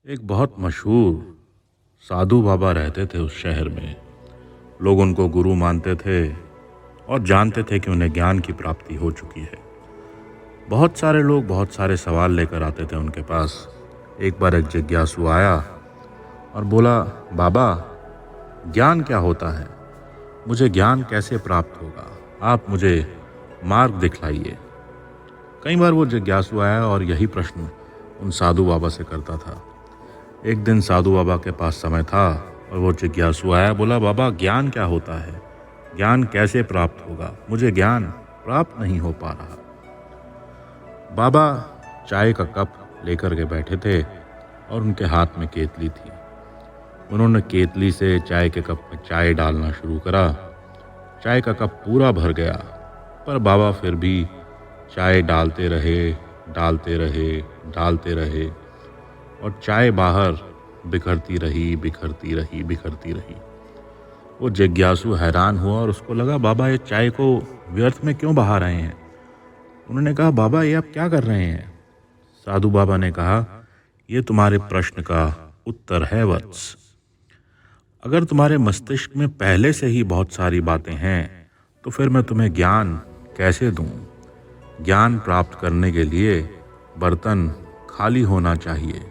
एक बहुत मशहूर साधु बाबा रहते थे उस शहर में। लोग उनको गुरु मानते थे और जानते थे कि उन्हें ज्ञान की प्राप्ति हो चुकी है। बहुत सारे लोग बहुत सारे सवाल लेकर आते थे उनके पास। एक बार एक जिज्ञासु आया और बोला, बाबा ज्ञान क्या होता है? मुझे ज्ञान कैसे प्राप्त होगा? आप मुझे मार्ग दिखलाइए। कई बार वो जिज्ञासु आया और यही प्रश्न उन साधु बाबा से करता था। एक दिन साधु बाबा के पास समय था और वो जिज्ञासु आया, बोला, बाबा ज्ञान क्या होता है? ज्ञान कैसे प्राप्त होगा? मुझे ज्ञान प्राप्त नहीं हो पा रहा। बाबा चाय का कप लेकर के बैठे थे और उनके हाथ में केतली थी। उन्होंने केतली से चाय के कप में चाय डालना शुरू करा। चाय का कप पूरा भर गया, पर बाबा फिर भी चाय डालते रहे और चाय बाहर बिखरती रही। वो जिज्ञासु हैरान हुआ और उसको लगा, बाबा ये चाय को व्यर्थ में क्यों बहा रहे हैं? उन्होंने कहा, बाबा ये आप क्या कर रहे हैं? साधु बाबा ने कहा, ये तुम्हारे प्रश्न का उत्तर है वत्स। अगर तुम्हारे मस्तिष्क में पहले से ही बहुत सारी बातें हैं तो फिर मैं तुम्हें ज्ञान कैसे दूं? ज्ञान प्राप्त करने के लिए बर्तन खाली होना चाहिए।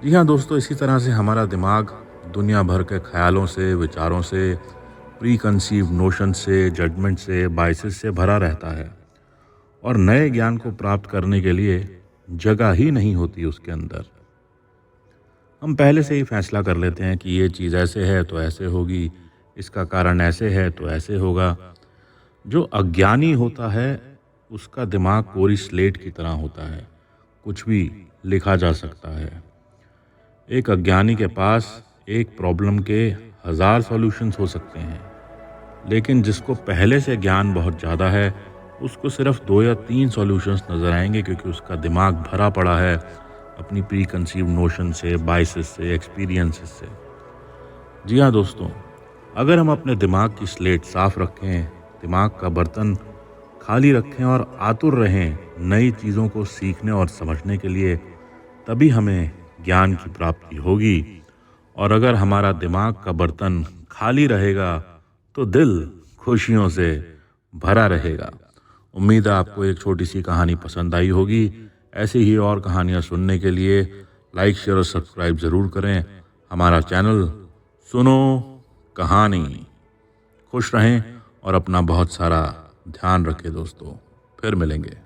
जी हाँ दोस्तों, इसी तरह से हमारा दिमाग दुनिया भर के ख्यालों से, विचारों से, प्री कंसीव नोशन से, जजमेंट से, बायसेस से भरा रहता है और नए ज्ञान को प्राप्त करने के लिए जगह ही नहीं होती उसके अंदर। हम पहले से ही फैसला कर लेते हैं कि ये चीज़ ऐसे है तो ऐसे होगी, इसका कारण ऐसे है तो ऐसे होगा। जो अज्ञानी होता है उसका दिमाग कोरी स्लेट की तरह होता है, कुछ भी लिखा जा सकता है। एक अज्ञानी के पास एक प्रॉब्लम के 1000 सॉल्यूशंस हो सकते हैं, लेकिन जिसको पहले से ज्ञान बहुत ज़्यादा है उसको सिर्फ 2 या 3 सॉल्यूशंस नज़र आएंगे, क्योंकि उसका दिमाग भरा पड़ा है अपनी प्री कंसीव नोशन से, बायसेस से, एक्सपीरियंसेस से। जी हाँ दोस्तों, अगर हम अपने दिमाग की स्लेट साफ रखें, दिमाग का बर्तन खाली रखें और आतुर रहें नई चीज़ों को सीखने और समझने के लिए, तभी हमें ज्ञान की प्राप्ति होगी। और अगर हमारा दिमाग का बर्तन खाली रहेगा तो दिल खुशियों से भरा रहेगा। उम्मीद है आपको एक छोटी सी कहानी पसंद आई होगी। ऐसी ही और कहानियाँ सुनने के लिए लाइक, शेयर और सब्सक्राइब ज़रूर करें हमारा चैनल सुनो कहानी। खुश रहें और अपना बहुत सारा ध्यान रखें दोस्तों। फिर मिलेंगे।